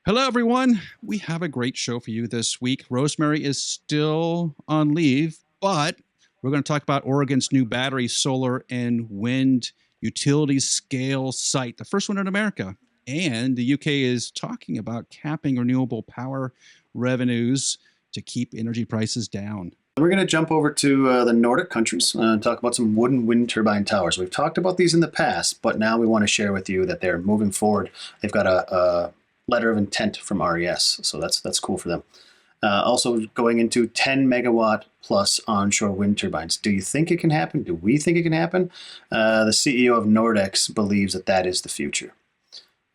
Hello, everyone. We have a great show for you this week. Rosemary is still on leave, but we're going to talk about Oregon's new battery, solar, and wind utility scale site, the first one in America. And the UK is talking about capping renewable power revenues to keep energy prices down. We're going to jump over to the Nordic countries and talk about some wooden wind turbine towers. We've talked about these in the past, but now we want to share with you that they're moving forward. They've got a letter of intent from RES, so that's cool for them. Also going into 10 megawatt plus onshore wind turbines. Do you think it can happen? Do we think it can happen? The CEO of Nordex believes that is the future.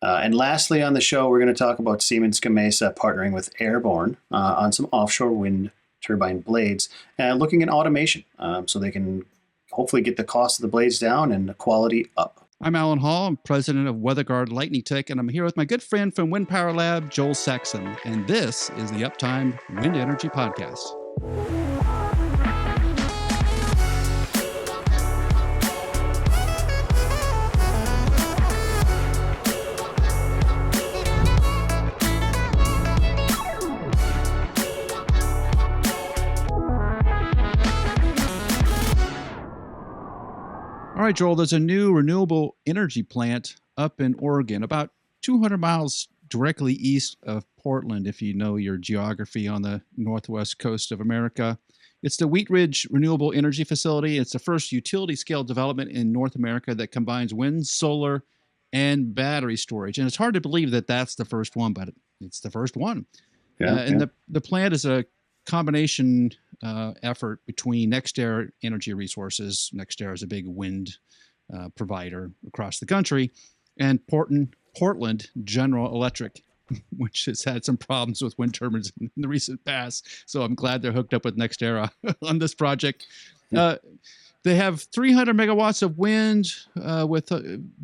And lastly on the show, we're going to talk about Siemens Gamesa partnering with Airborne on some offshore wind turbine blades and looking at automation so they can hopefully get the cost of the blades down and the quality up. I'm Alan Hall. I'm president of WeatherGuard Lightning Tech, and I'm here with my good friend from Wind Power Lab, Joel Saxon. And this is the Uptime Wind Energy Podcast. All right, Joel, there's a new renewable energy plant up in Oregon, about 200 miles directly east of Portland, if you know your geography on the northwest coast of America. It's the Wheatridge Renewable Energy Facility. It's the first utility-scale development in North America that combines wind, solar, and battery storage. And it's hard to believe that that's the first one, but it's the first one. And the plant is a combination effort between NextAir Energy Resources. NextAir is a big wind provider across the country, and Portland General Electric, which has had some problems with wind turbines in the recent past. So I'm glad they're hooked up with NextAir on this project. They have 300 megawatts of wind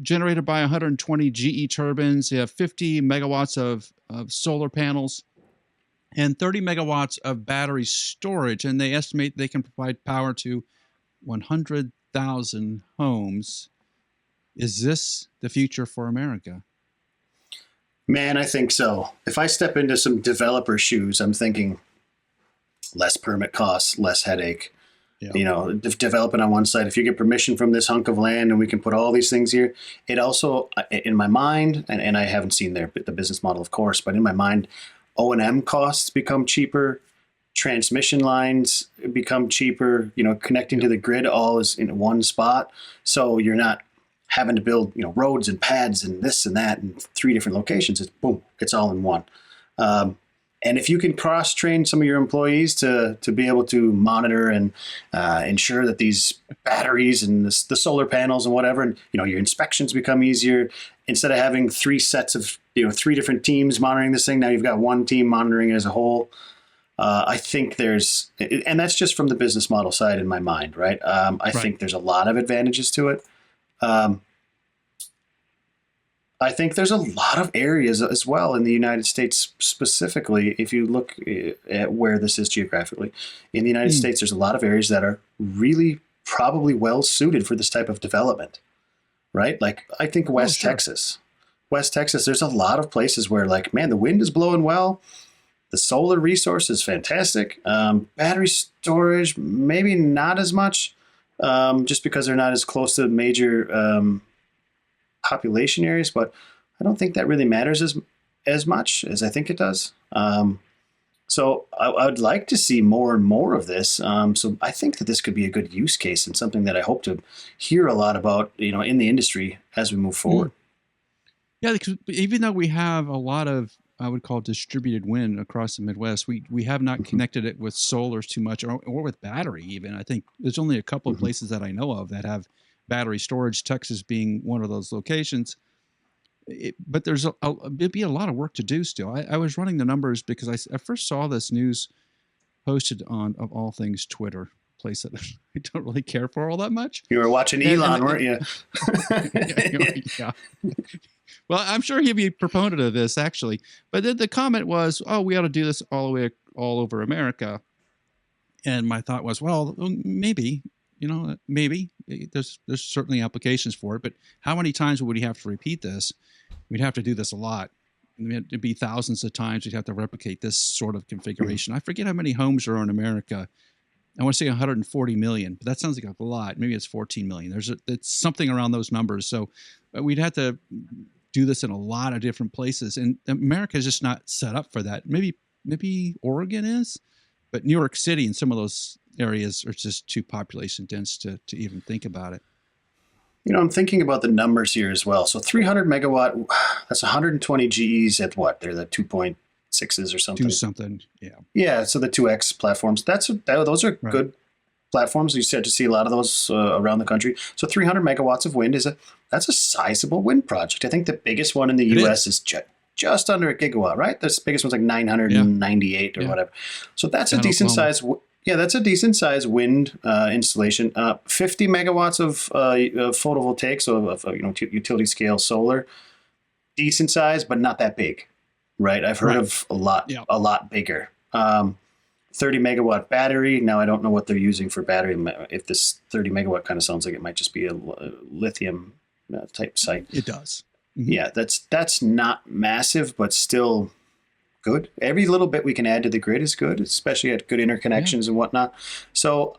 generated by 120 GE turbines. They have 50 megawatts of solar panels and 30 megawatts of battery storage, and they estimate they can provide power to 100,000 homes. Is this the future for America? Man, I think so. If I step into some developer shoes, I'm thinking less permit costs, less headache. Yeah. You know, developing on one side, if you get permission from this hunk of land and we can put all these things here, it also, in my mind, and I haven't seen the business model, of course, but in my mind, O&M costs become cheaper, transmission lines become cheaper, connecting to the grid all is in one spot. So you're not having to build, roads and pads and this and that in 3 different locations. It's boom, it's all in one. And if you can cross-train some of your employees to be able to monitor and ensure that these batteries and the solar panels and whatever, and your inspections become easier. Instead of having 3 sets of 3 different teams monitoring this thing, now you've got one team monitoring it as a whole. I think and that's just from the business model side in my mind, right? I think there's a lot of advantages to it. I think there's a lot of areas as well in the United States specifically, if you look at where this is geographically. In the United States, there's a lot of areas that are really probably well suited for this type of development, right? Like I think West Texas, there's a lot of places where the wind is blowing well. The solar resource is fantastic. Battery storage, maybe not as much, just because they're not as close to major population areas, but I don't think that really matters as much as I think it does. So I would like to see more and more of this. So I think that this could be a good use case and something that I hope to hear a lot about, in the industry as we move forward. Yeah, because even though we have a lot of, I would call distributed wind across the Midwest, we have not connected it with solar too much or with battery even. I think there's only a couple of places that I know of that have battery storage, Texas being one of those locations. But it'd be a lot of work to do still. I was running the numbers because I first saw this news posted on, of all things, Twitter, place that I don't really care for all that much. You were watching Elon, weren't you? Yeah. Well, I'm sure he'd be a proponent of this, actually. But then the comment was, we ought to do this all over America. And my thought was, well, maybe. Maybe there's certainly applications for it, but how many times would we have to repeat this? We'd have to do this a lot. It'd be thousands of times you'd have to replicate this sort of configuration. I forget how many homes are in America. I want to say 140 million, but that sounds like a lot. Maybe it's 14 million. It's something around those numbers. So we'd have to do this in a lot of different places, and America is just not set up for that. Maybe Oregon is, but New York City and some of those areas are just too population dense to even think about it. I'm thinking about the numbers here as well. So 300 megawatt, that's 120 GEs at what? They're the 2.6s or something. Yeah. Yeah, so the 2X platforms. Those are good platforms. You start to see a lot of those around the country. So 300 megawatts of wind that's a sizable wind project. I think the biggest one in the U.S. is just under a gigawatt, right? The biggest one's like 998 or whatever. So that's a decent size. Yeah, that's a decent size wind installation. 50 megawatts of photovoltaic, so of utility scale solar, decent size, but not that big, right? I've heard of a lot bigger. 30 megawatt battery. Now I don't know what they're using for battery. If this 30 megawatt kind of sounds like it might just be a lithium type site. It does. Mm-hmm. Yeah, that's not massive, but still good. Every little bit we can add to the grid is good, especially at good interconnections and whatnot. So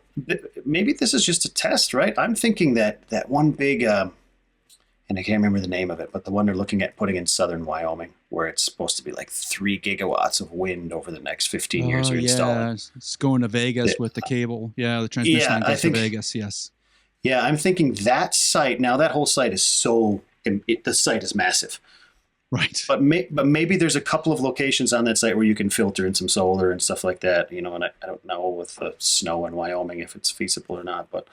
maybe this is just a test, right? I'm thinking that one big, and I can't remember the name of it, but the one they're looking at putting in southern Wyoming, where it's supposed to be like 3 gigawatts of wind over the next 15 years you're installing. It's going to Vegas with the cable. Yeah, the transmission line goes to Vegas, yes. Yeah, I'm thinking that site, now that whole site is the site is massive. Right. But maybe there's a couple of locations on that site where you can filter in some solar and stuff like that, and I don't know with the snow in Wyoming if it's feasible or not, but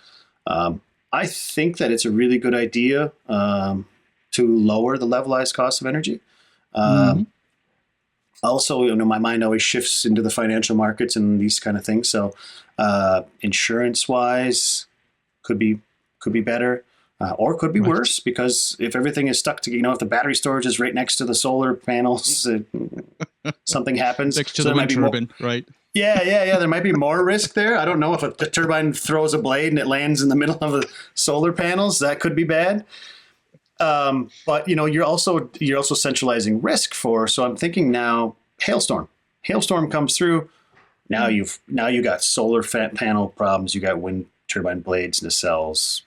I think that it's a really good idea to lower the levelized cost of energy. Also, my mind always shifts into the financial markets and these kind of things. So insurance-wise could be better. Or could be worse, because if everything is stuck to, if the battery storage is right next to the solar panels, something happens. Next to the wind turbine, right? Yeah. There might be more risk there. I don't know if a turbine throws a blade and it lands in the middle of the solar panels. That could be bad. But you're also centralizing risk so I'm thinking now hailstorm comes through. Now you got solar panel problems. You got wind turbine blades, nacelles,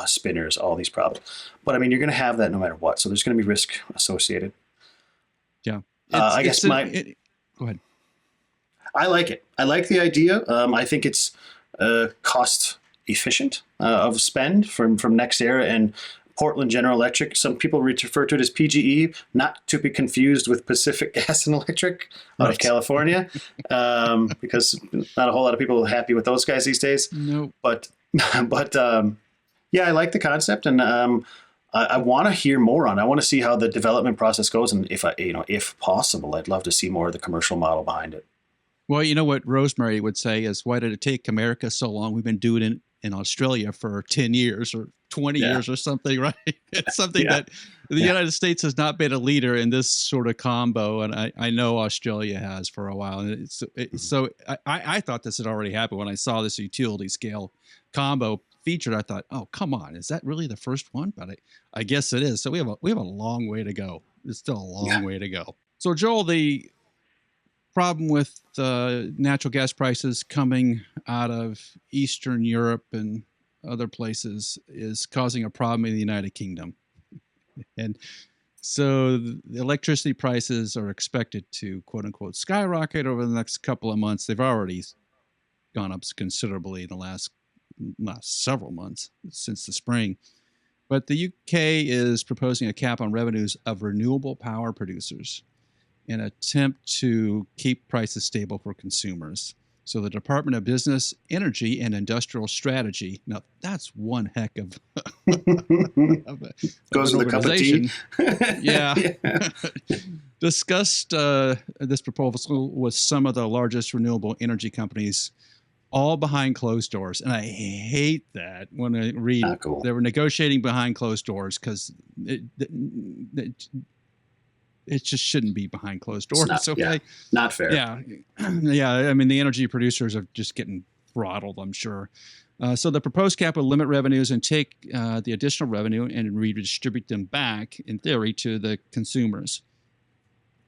spinners, all these problems. But you're going to have that no matter what. So there's going to be risk associated. Yeah. Go ahead. I like it. I like the idea. I think it's cost efficient of spend from NextEra and Portland General Electric. Some people refer to it as PGE, not to be confused with Pacific Gas and Electric out of California, because not a whole lot of people are happy with those guys these days. No. But yeah, I like the concept, and I want to hear more on it. I want to see how the development process goes, and if possible, I'd love to see more of the commercial model behind it. Well, what Rosemary would say is, why did it take America so long? We've been doing it in Australia for 10 years or 20 years or something, right? It's something that the United States has not been a leader in this sort of combo. And I know Australia has for a while. And so I thought this had already happened when I saw this utility scale combo featured. I thought, oh, come on. Is that really the first one? But I guess it is. So we have a long way to go. It's still a long way to go. So Joel, the problem with natural gas prices coming out of Eastern Europe and other places is causing a problem in the United Kingdom. And so the electricity prices are expected to, quote unquote, skyrocket over the next couple of months. They've already gone up considerably in the last several months since the spring. But the UK is proposing a cap on revenues of renewable power producers in an attempt to keep prices stable for consumers. So the Department of Business, Energy, and Industrial Strategy, now that's one heck of goes with a cup of tea. Discussed this proposal with some of the largest renewable energy companies, all behind closed doors. And I hate that when I read they were negotiating behind closed doors, because it just shouldn't be behind closed doors. Not fair. Yeah. The energy producers are just getting throttled, I'm sure. So the proposed cap will limit revenues and take the additional revenue and redistribute them back, in theory, to the consumers.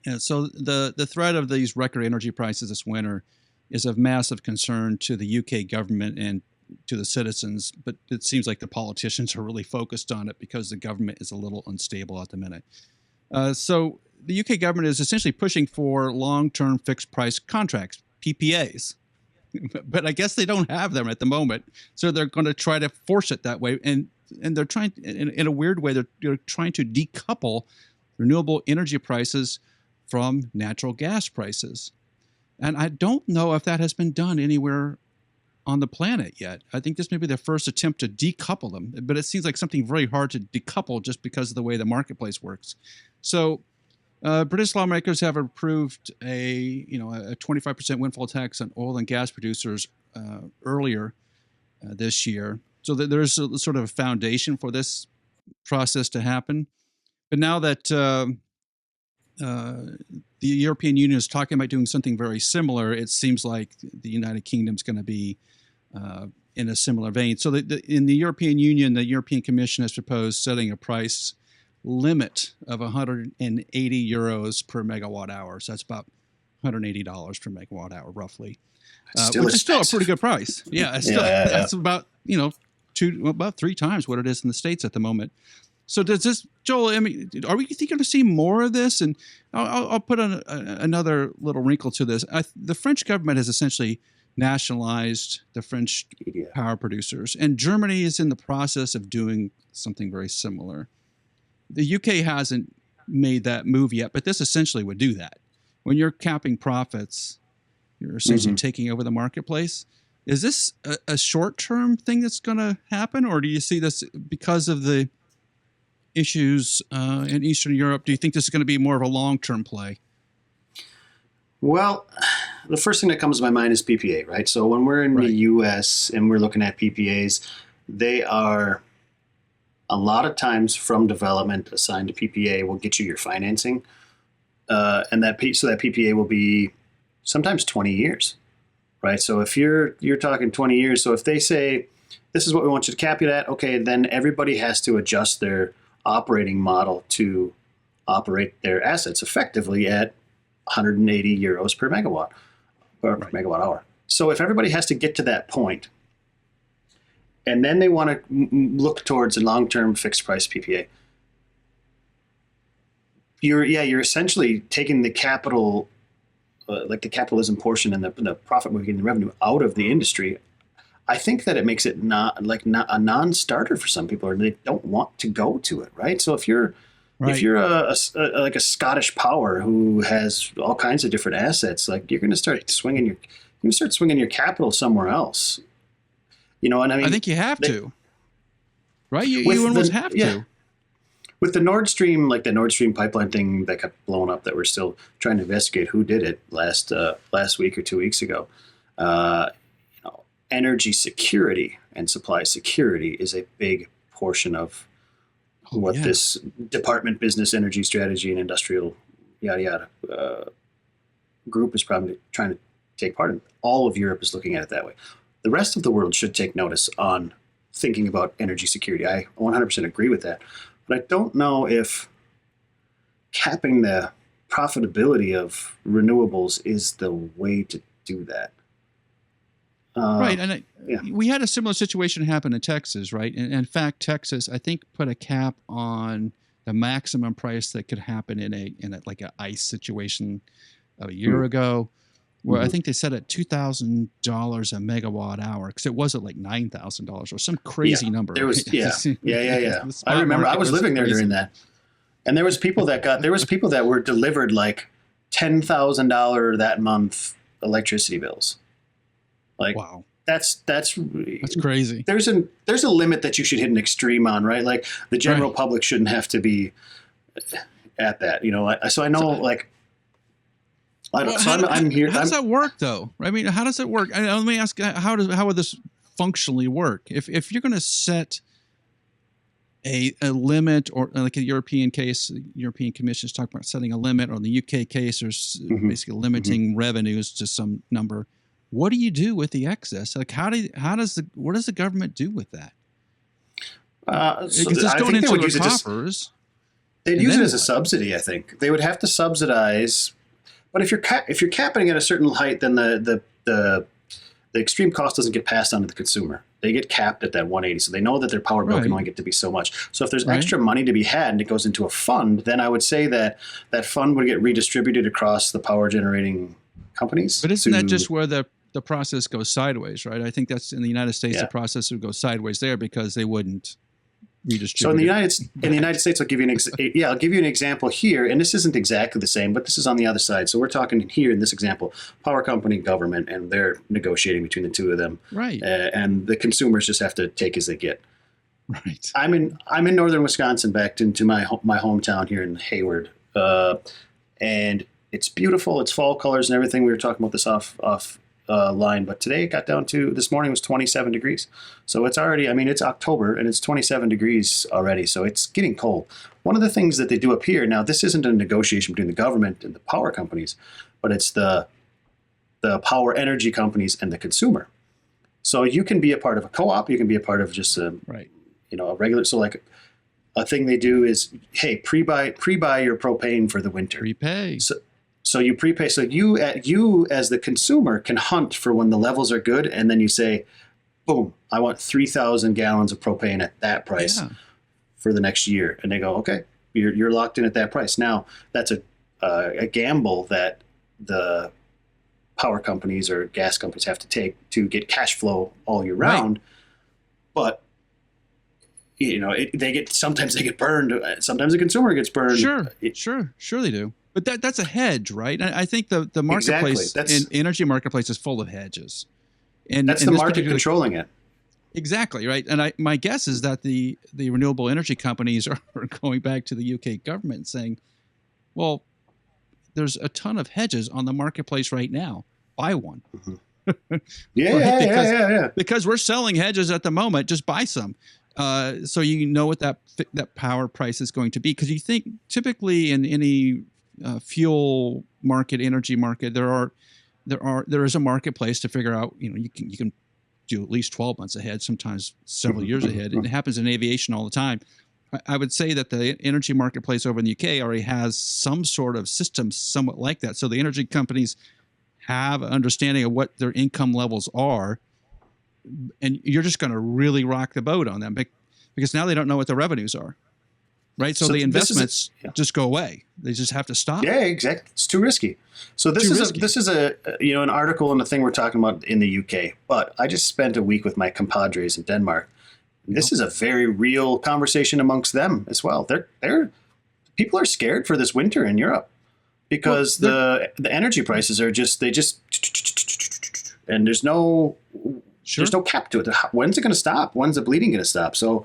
And so the threat of these record energy prices this winter is of massive concern to the UK government and to the citizens, but it seems like the politicians are really focused on it because the government is a little unstable at the minute. So the UK government is essentially pushing for long-term fixed price contracts, PPAs, but I guess they don't have them at the moment. So they're going to try to force it that way. And they're trying, in a weird way, they're trying to decouple renewable energy prices from natural gas prices. And I don't know if that has been done anywhere on the planet yet. I think this may be the first attempt to decouple them, but it seems like something very hard to decouple just because of the way the marketplace works. So British lawmakers have approved a 25% windfall tax on oil and gas producers earlier this year. So that there's a sort of a foundation for this process to happen. But now that the European Union is talking about doing something very similar, it seems like the United Kingdom is going to be in a similar vein. So in the European Union, the European Commission has proposed setting a price limit of 180 euros per megawatt hour. So that's about $180 per megawatt hour, roughly, which is still a pretty good price. Yeah, that's about about 3 times what it is in the States at the moment. So does this, Joel? I mean, are we going to see more of this? And I'll put another little wrinkle to this. The French government has essentially nationalized the French power producers, and Germany is in the process of doing something very similar. The UK hasn't made that move yet, but this essentially would do that. When you're capping profits, you're essentially taking over the marketplace. Is this a short-term thing that's going to happen, or do you see this because of the issues in Eastern Europe? Do you think this is going to be more of a long-term play? Well, the first thing that comes to my mind is PPA, right? So when we're in the U.S. and we're looking at PPAs, they are a lot of times from development assigned to PPA will get you your financing, and that PPA will be sometimes 20 years, right? So if you're talking 20 years, so if they say this is what we want you to cap it at, okay, then everybody has to adjust their operating model to operate their assets effectively at 180 euros per megawatt or per megawatt hour. So if everybody has to get to that point, and then they want to look towards a long-term fixed price PPA, you're essentially taking the capital, like the capitalism portion and the profit making, the revenue out of the industry. I think that it makes it not a non-starter for some people, or they don't want to go to it, right? So if you're like a Scottish Power who has all kinds of different assets, like you're going to start swinging your capital somewhere else. You know what I mean? I think you have to, right? You almost have to. With the Nord Stream, like the Nord Stream pipeline thing that kept blowing up, that we're still trying to investigate who did it last week or 2 weeks ago. Energy security and supply security is a big portion of this department, business, energy strategy, and industrial yada yada group is probably trying to take part in. All of Europe is looking at it that way. The rest of the world should take notice on thinking about energy security. I 100% agree with that. But I don't know if capping the profitability of renewables is the way to do that. Right. And we had a similar situation happen in Texas, right? And in fact, Texas, I think, put a cap on the maximum price that could happen in a like an ice situation a year ago, where I think they set it $2,000 a megawatt hour, because it wasn't like $9,000 or some crazy number. There was, I remember I was living there during that, and there was people that were delivered like $10,000 that month electricity bills. Like, wow, that's crazy. There's a limit that you should hit an extreme on, right? Like the general public shouldn't have to be at that, you know. So I know, I'm here. How does that work, though? I mean, how does it work? Let me ask: how would this functionally work? If you're going to set a limit, or like a European case, the European Commission is talking about setting a limit, or in the UK case, there's basically limiting revenues to some number. What do you do with the excess? Like, what does the government do with that? Because it's going into their coffers. They'd And use it then as a what? subsidy. I think they would have to subsidize. But if you're capping at a certain height, then the extreme cost doesn't get passed on to the consumer. They get capped at that 180, so they know that their power bill can Right. only get to be so much. So if there's Right. extra money to be had and it goes into a fund, then I would say that that fund would get redistributed across the power generating companies. But isn't that just where the process goes sideways, right? I think that's in the United States, Yeah. the process would go sideways there because they wouldn't redistribute. So in the it. United States, I'll give you I'll give you an example here, and this isn't exactly the same, but this is on the other side. So we're talking here in this example, power company, government, and they're negotiating between the two of them, Right. and the consumers just have to take as they get. Right. I'm in northern Wisconsin, backed into my hometown here in Hayward, and it's beautiful. It's fall colors and everything. We were talking about this off line, but today it got down to, this morning was 27 degrees. So it's already, I mean, it's October and it's 27 degrees already. So it's getting cold. One of the things that they do up here, now this isn't a negotiation between the government and the power companies, but it's the power energy companies and the consumer. So you can be a part of a co-op. You can be a part of just a, Right. a regular. So like a thing they do is, hey, pre-buy your propane for the winter. Prepay. So you prepay. So you as the consumer can hunt for when the levels are good, and then you say, boom, I want 3,000 gallons of propane at that price Yeah. for the next year. And they go, okay, you're locked in at that price. Now that's a gamble that the power companies or gas companies have to take to get cash flow all year round. But sometimes they get burned. Sometimes the consumer gets burned. Sure they do. But that's a hedge, right? I think the marketplace, energy marketplace, is full of hedges, and that's the market controlling it. Exactly, right. And my guess is that the renewable energy companies are going back to the UK government and saying, well, there's a ton of hedges on the marketplace right now. Buy one. Mm-hmm. Yeah. Because we're selling hedges at the moment. Just buy some. So you know what that power price is going to be. Because you think typically in any fuel market, energy market, there is a marketplace to figure out. You can do at least 12 months ahead, sometimes several years ahead. And it happens in aviation all the time. I would say that the energy marketplace over in the UK already has some sort of system somewhat like that. So the energy companies have an understanding of what their income levels are, and you're just going to really rock the boat on them because now they don't know what the revenues are, right? So the investments just go away. They just have to stop. Yeah, exactly. It's too risky. So this is an article and a thing we're talking about in the UK. But I just spent a week with my compadres in Denmark. This is a very real conversation amongst them as well. People are scared for this winter in Europe because the energy prices are and there's no cap to it. When's it going to stop? When's the bleeding going to stop? So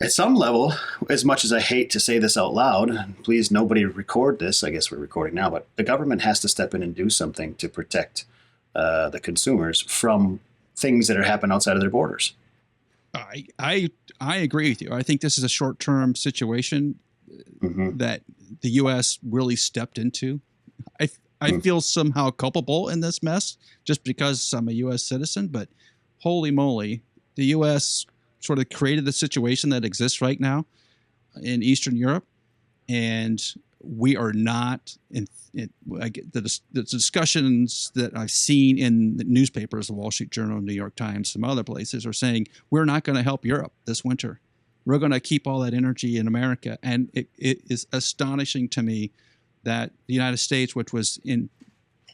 at some level, as much as I hate to say this out loud, and please nobody record this. I guess we're recording now, but the government has to step in and do something to protect the consumers from things that are happening outside of their borders. I agree with you. I think this is a short-term situation that the U.S. really stepped into. I feel somehow culpable in this mess just because I'm a U.S. citizen, but holy moly, the U.S. sort of created the situation that exists right now in Eastern Europe, and we are not I get the discussions that I've seen in the newspapers, the Wall Street Journal, New York Times, some other places are saying we're not going to help Europe this winter. We're going to keep all that energy in America. And it is astonishing to me that the United States, which was in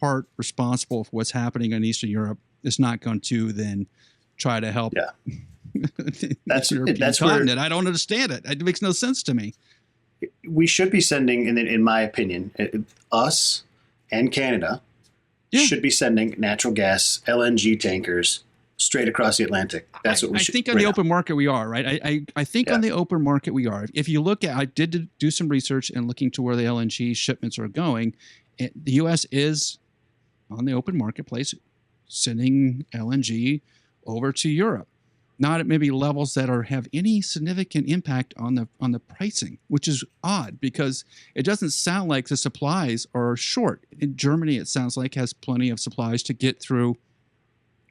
part responsible for what's happening in Eastern Europe, is not going to then try to help. Yeah. that's continent. I don't understand it. It makes no sense to me. We should be sending, in my opinion, us and Canada should be sending natural gas LNG tankers straight across the Atlantic. That's what we should. I think on the open market we are, right? I think on the open market we are. If you look at, I did do some research and looking to where the LNG shipments are going. The U.S. is on the open marketplace sending LNG over to Europe. Not at maybe levels that have any significant impact on the pricing, which is odd because it doesn't sound like the supplies are short. In Germany, it sounds like has plenty of supplies to get through,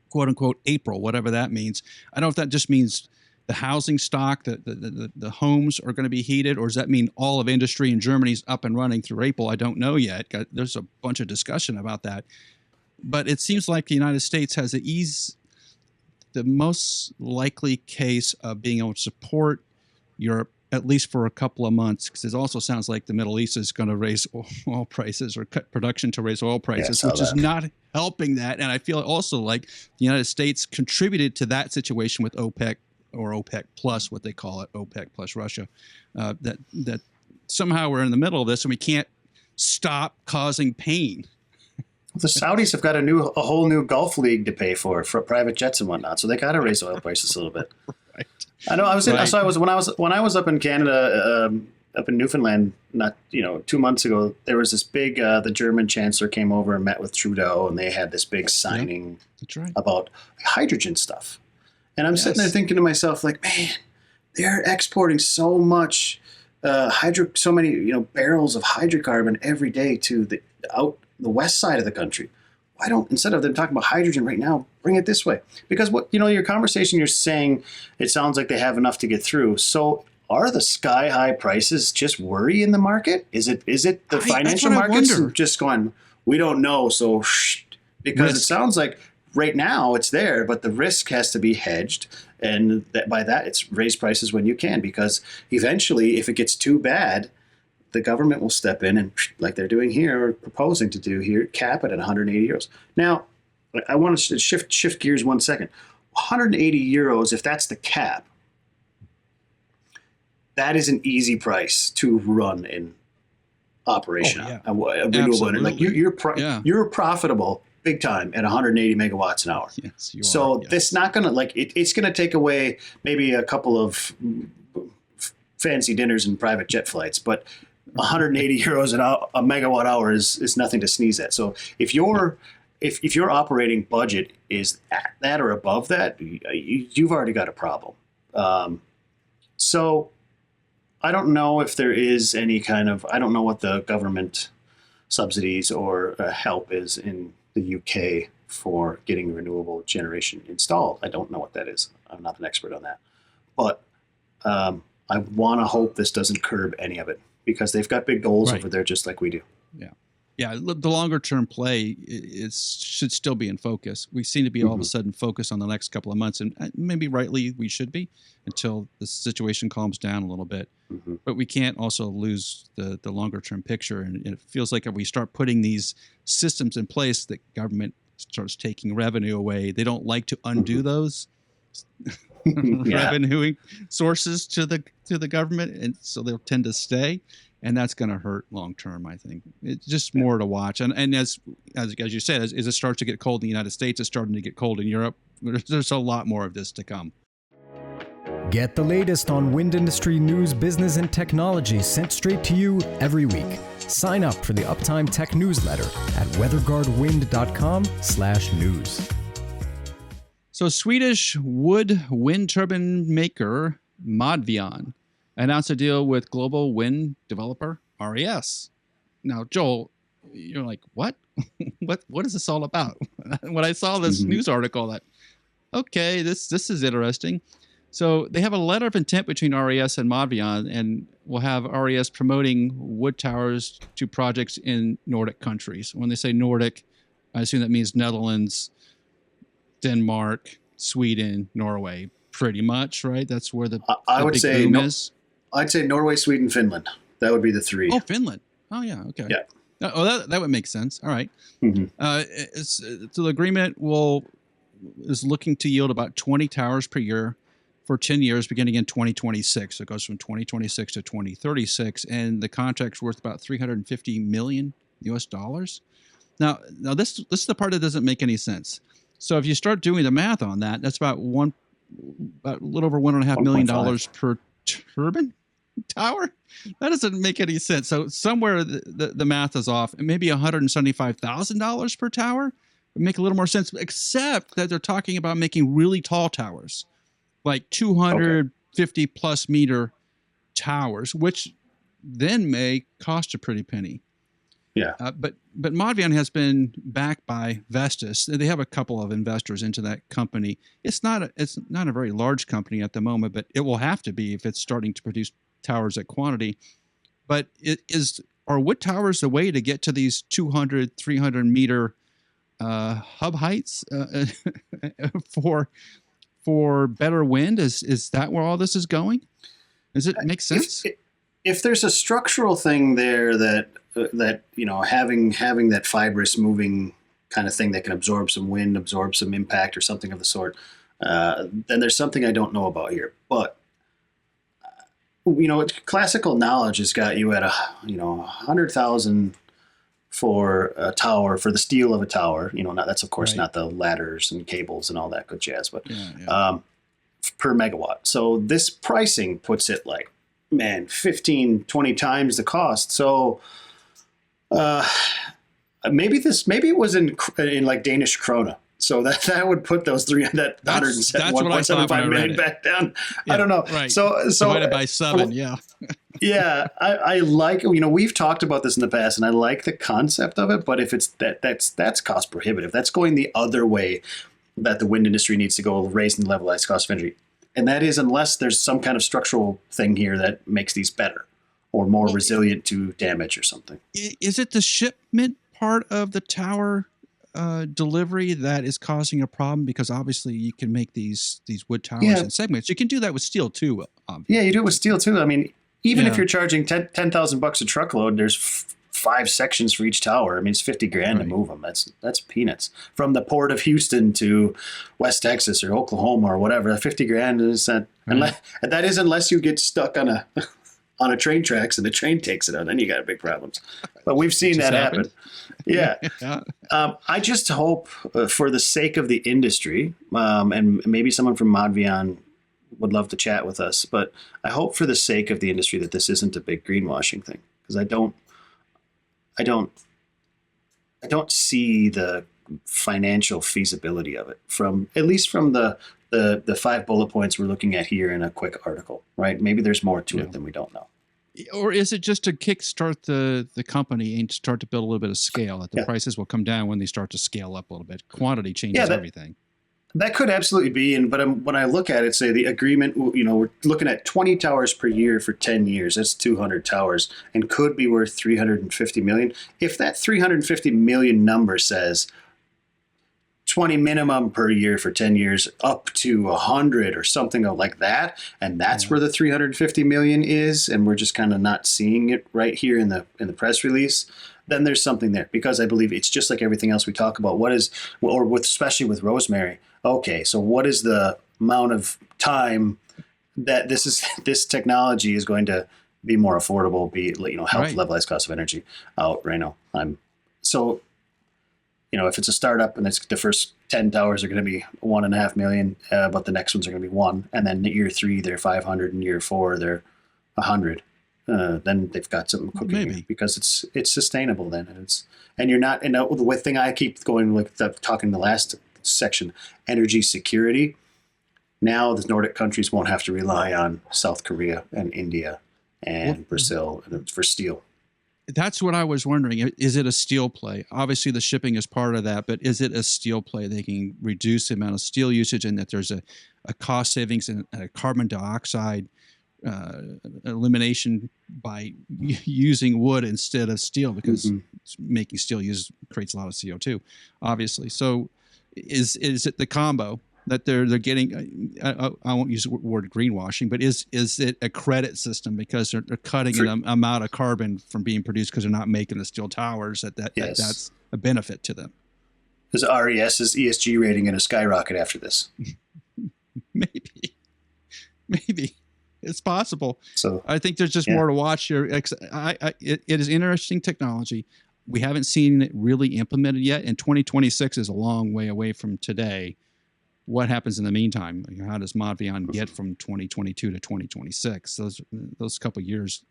quote unquote, April, whatever that means. I don't know if that just means the housing stock, the homes are going to be heated, or does that mean all of industry in Germany's up and running through April? I don't know yet. There's a bunch of discussion about that. But it seems like the United States has the most likely case of being able to support Europe at least for a couple of months, because it also sounds like the Middle East is going to raise oil prices or cut production to raise oil prices, which is not helping that. And I feel also like the United States contributed to that situation with OPEC or OPEC plus, what they call it, OPEC plus Russia, that somehow we're in the middle of this and we can't stop causing pain. The Saudis have got a whole new Gulf League to pay for private jets and whatnot, so they got to raise oil prices a little bit. Right. I know. When I was up in Canada, up in Newfoundland, 2 months ago, there was this big. The German chancellor came over and met with Trudeau, and they had this big signing about hydrogen stuff. And I'm sitting there thinking to myself, like, man, they're exporting so much so many barrels of hydrocarbon every day to the west side of the country. Why don't, instead of them talking about hydrogen right now, bring it this way? Because your conversation, you're saying it sounds like they have enough to get through. So are the sky high prices just worry in the market? Is it the financial markets just going, we don't know, so shh? Because it sounds like right now it's there, but the risk has to be hedged. And by that, it's raise prices when you can, because eventually if it gets too bad, the government will step in and, like they're doing here, or proposing to do here, cap it at 180 euros. Now, I want to shift gears 1 second. 180 euros, if that's the cap, that is an easy price to run in operation. A renewable energy. Like you're profitable big time at 180 megawatts an hour. Yes, you so are, yes. That's not going to it's going to take away maybe a couple of fancy dinners and private jet flights, but 180 euros a megawatt hour is nothing to sneeze at. So if your operating budget is at that or above that, you've already got a problem. So I don't know if there is any kind of, I don't know what the government subsidies or help is in the UK for getting renewable generation installed. I don't know what that is. I'm not an expert on that. But I want to hope this doesn't curb any of it, because they've got big goals over there just like we do. Yeah, the longer term play should still be in focus. We seem to be all of a sudden focused on the next couple of months, and maybe rightly we should be, until the situation calms down a little bit. But we can't also lose the longer term picture. And it feels like if we start putting these systems in place, that government starts taking revenue away. They don't like to undo those revenue sources to the government, and so they'll tend to stay. And that's going to hurt long term, I think. It's just more to watch. And as you said, as it starts to get cold in the United States, it's starting to get cold in Europe. There's a lot more of this to come. Get the latest on wind industry news, business, and technology sent straight to you every week. Sign up for the Uptime Tech newsletter at weatherguardwind.com/news. So Swedish wood wind turbine maker Modvion announced a deal with global wind developer RES. Now, Joel, you're like, what? What is this all about? When I saw this news article, that okay, this is interesting. So they have a letter of intent between RES and Modvion, and will have RES promoting wood towers to projects in Nordic countries. When they say Nordic, I assume that means Netherlands, Denmark, Sweden, Norway, pretty much, right? That's where the big boom is. I'd say Norway, Sweden, Finland. That would be the three. Oh, Finland. Oh, yeah. Okay. Yeah. Oh, that would make sense. All right. So the agreement is looking to yield about 20 towers per year for 10 years, beginning in 2026. So it goes from 2026 to 2036, and the contract's worth about $350 million US dollars. Now this is the part that doesn't make any sense. So if you start doing the math on that, that's about a little over $1.5 million per turbine tower. That doesn't make any sense. So somewhere the math is off, and maybe $175,000 per tower would make a little more sense, except that they're talking about making really tall towers, like 250 plus meter towers, which then may cost a pretty penny. Yeah. But but Modvion has been backed by Vestas. They have a couple of investors into that company. It's not a very large company at the moment, but it will have to be if it's starting to produce towers at quantity. But are wood towers the way to get to these 200, 300 meter hub heights for better wind? Is that where all this is going? Does it make sense? If there's a structural thing there that having that fibrous moving kind of thing that can absorb some wind, absorb some impact or something of the sort, then there's something I don't know about here. But classical knowledge has got you at 100,000 for a tower, for the steel of a tower. That's of course not the ladders and cables and all that good jazz, but per megawatt. So this pricing puts it 15, 20 times the cost. So maybe it was in Danish krona. So that would put those 1.75 million back down. Yeah, I don't know. Right. So divided by 7. Yeah. Yeah. I like, we've talked about this in the past and I like the concept of it, but if it's that's cost prohibitive. That's going the other way that the wind industry needs to go, raising the levelized cost of energy. And that is unless there's some kind of structural thing here that makes these better or more resilient to damage or something. Is it the shipment part of the tower delivery that is causing a problem? Because obviously you can make these wood towers in segments. You can do that with steel too. Obviously. Yeah, you do it with steel too. I mean, even if you're charging $10,000 a truckload, there's 5 sections for each tower. I mean, it's $50,000 to move them. That's peanuts. From the port of Houston to West Texas or Oklahoma or whatever, $50,000 is that. Unless you get stuck on a train tracks and the train takes it out, then you got big problems. But we've seen that happen. Yeah. I just hope for the sake of the industry, and maybe someone from Modvion would love to chat with us, but I hope for the sake of the industry that this isn't a big greenwashing thing, because I don't see the financial feasibility of it at least from the 5 bullet points we're looking at here in a quick article, right? Maybe there's more to it than we don't know. Or is it just to kickstart the company and start to build a little bit of scale, that the prices will come down when they start to scale up a little bit? Quantity changes everything. That could absolutely be. But when I look at it, say the agreement, we're looking at 20 towers per year for 10 years. That's 200 towers and could be worth $350 million. If that $350 million number says 20 minimum per year for 10 years, up to 100 or something like that, and that's where the 350 million is, and we're just kind of not seeing it right here in the press release, then there's something there, because I believe it's just like everything else we talk about. Especially with Rosemary. Okay, so what is the amount of time that this technology is going to be more affordable, help levelize cost of energy out right now? If it's a startup and it's the first 10 towers are going to be 1.5 million, but the next ones are going to be 1, and then year 3 they're 500, and year 4 they're 100. Then they've got something cooking because it's sustainable then, and you're not. And the thing I keep going with talking the last section, energy security. Now the Nordic countries won't have to rely on South Korea and India and Brazil for steel. That's what I was wondering. Is it a steel play? Obviously, the shipping is part of that, but is it a steel play? They can reduce the amount of steel usage, and that there's a cost savings and a carbon dioxide elimination by using wood instead of steel, because making steel creates a lot of CO2, obviously. So is it the combo that they're getting? I won't use the word greenwashing, but is it a credit system because they're cutting an amount of carbon from being produced because they're not making the steel towers, that's a benefit to them? Is RES's ESG rating going to skyrocket after this? Maybe it's possible. So I think there's just more to watch here. It is interesting technology. We haven't seen it really implemented yet, and 2026 is a long way away from today. What happens in the meantime? How does Modvion get from 2022 to 2026? Those couple of years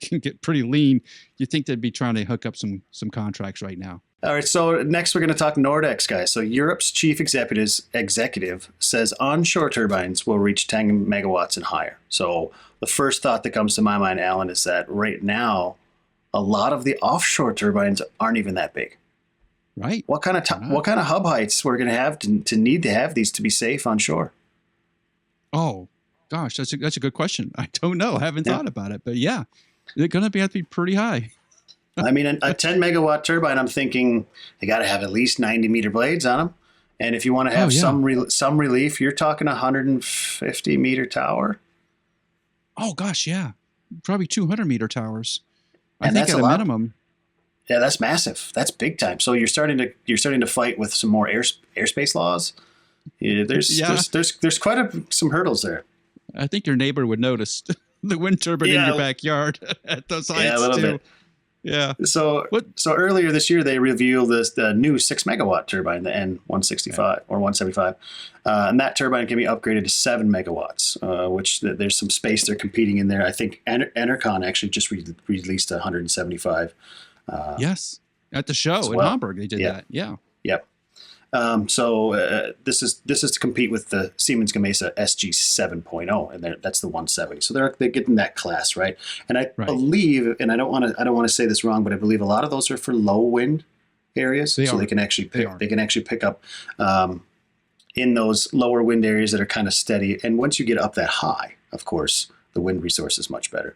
can get pretty lean. You think they'd be trying to hook up some contracts right now? All right, so next we're going to talk Nordex, guys. So Europe's chief executive says onshore turbines will reach 10 megawatts and higher. So the first thought that comes to my mind, Alan, is that right now, a lot of the offshore turbines aren't even that big. Right. What kind of hub heights we're going to have to need to have these to be safe on shore? Oh, gosh, that's a good question. I don't know. I haven't thought about it, but yeah, they're going to have to be pretty high. I mean, a 10 megawatt turbine, I'm thinking they got to have at least 90 meter blades on them. And if you want to have some relief, you're talking 150 meter tower. Oh gosh, yeah, probably 200-meter towers. I And think that's at a a lot. minimum. Yeah, that's massive. That's big time. So you're starting to fight with some more airspace laws. Yeah, there's quite some hurdles there. I think your neighbor would notice the wind turbine in your backyard at those heights. Yeah, a little bit. Yeah. So earlier this year they revealed the new 6 megawatt turbine, the N165 or 175, and that turbine can be upgraded to 7 megawatts, which there's some space they're competing in there. I think Enercon actually just released 175. Yes, at the show in Hamburg they did that. Yeah. Yep. So this is to compete with the Siemens Gamesa SG 7.0, and that's the 170. So they're getting that class, right? And I believe, and I don't want to say this wrong, but I believe a lot of those are for low wind areas, they can actually pick up in those lower wind areas that are kind of steady. And once you get up that high, of course, the wind resource is much better.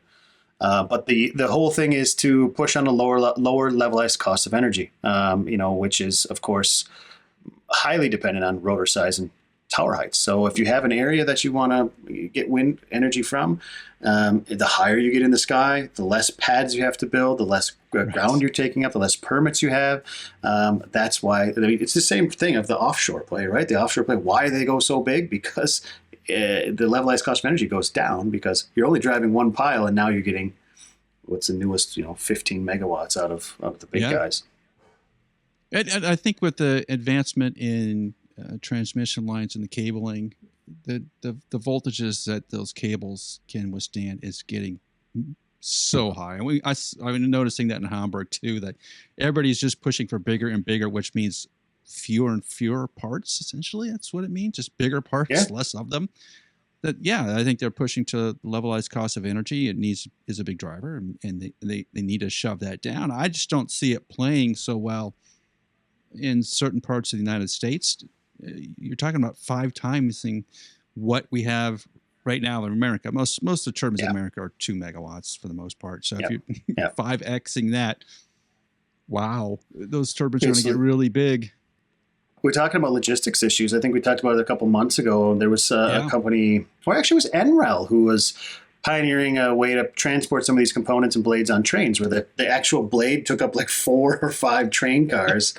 But the whole thing is to push on a lower levelized cost of energy, which is of course highly dependent on rotor size and tower heights. So if you have an area that you want to get wind energy from, the higher you get in the sky, the less pads you have to build, the less ground you're taking up, the less permits you have. That's why it's the same thing of the offshore play, right? The offshore play, why they go so big? Because the levelized cost of energy goes down because you're only driving one pile, and now you're getting what's the newest, 15 megawatts out of the big guys. And I think with the advancement in transmission lines and the cabling, the voltages that those cables can withstand is getting so high. And I've been noticing that in Hamburg too, that everybody's just pushing for bigger and bigger, which means fewer and fewer parts. Essentially, that's what it means. Just bigger parts, less of them. I think they're pushing to levelized cost of energy. It is a big driver, and they need to shove that down. I just don't see it playing so well in certain parts of the United States. You're talking about 5 times what we have right now in America. Most of the turbines in America are 2 megawatts for the most part. So if you're 5xing that, wow, those turbines are going to get really big. We're talking about logistics issues. I think we talked about it a couple months ago. There was a company, or actually it was NREL, who was pioneering a way to transport some of these components and blades on trains, where the actual blade took up like 4 or 5 train cars.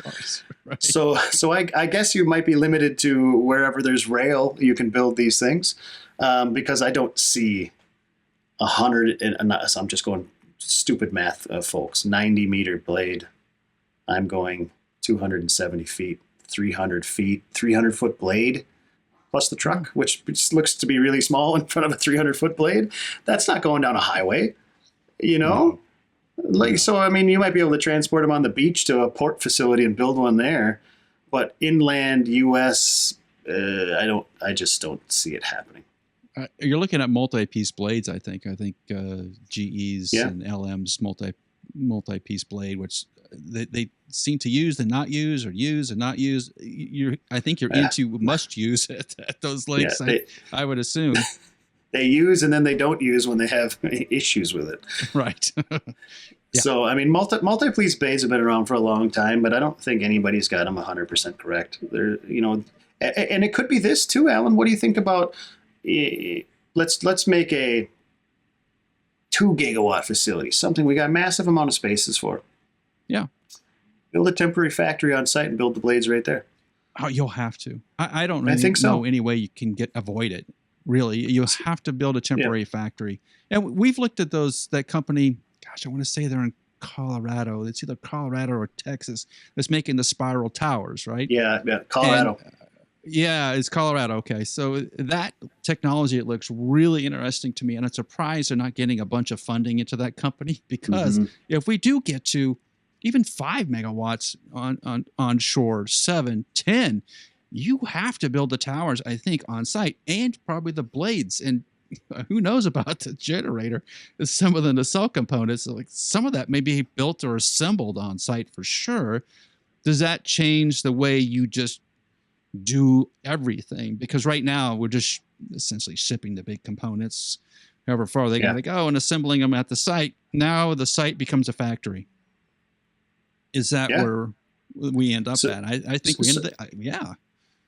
Right. So I guess you might be limited to wherever there's rail, you can build these things, because I don't see 100, so I'm just going stupid math, folks, 90 meter blade. I'm going 270 feet, 300 feet, 300 foot blade, plus the truck, which looks to be really small in front of a 300-foot blade. That's not going down a highway, No. So, I mean, you might be able to transport them on the beach to a port facility and build one there. But inland U.S., I just don't see it happening. You're looking at multi-piece blades, I think. I think GE's and LM's multi-piece blade, which they seem to use and not use, or use and not use. I think you're into must use at those lakes. I would assume they use and then they don't use when they have issues with it. Right. So I mean, multi-piece blades have been around for a long time, but I don't think anybody's got them 100% correct. They're and it could be this too, Alan. What do you think about? Let's make a 2 gigawatt facility, something we got massive amount of spaces for. Yeah. Build a temporary factory on site and build the blades right there. Oh, you'll have to. I don't really know any way you can avoid it. Really, you have to build a temporary factory. And we've looked at that company. Gosh, I want to say they're in Colorado. It's either Colorado or Texas that's making the spiral towers, right? Yeah, Colorado. And, it's Colorado. Okay, so that technology, it looks really interesting to me, and I'm surprised they're not getting a bunch of funding into that company, because if we do get to even 5 megawatts on onshore, 7, 10, you have to build the towers, I think, on site, and probably the blades. And who knows about the generator? Some of the nacelle components, like some of that may be built or assembled on site for sure. Does that change the way you just do everything? Because right now we're just essentially shipping the big components however far they got to go and assembling them at the site. Now the site becomes a factory. Is that where we end up at? I think we ended yeah.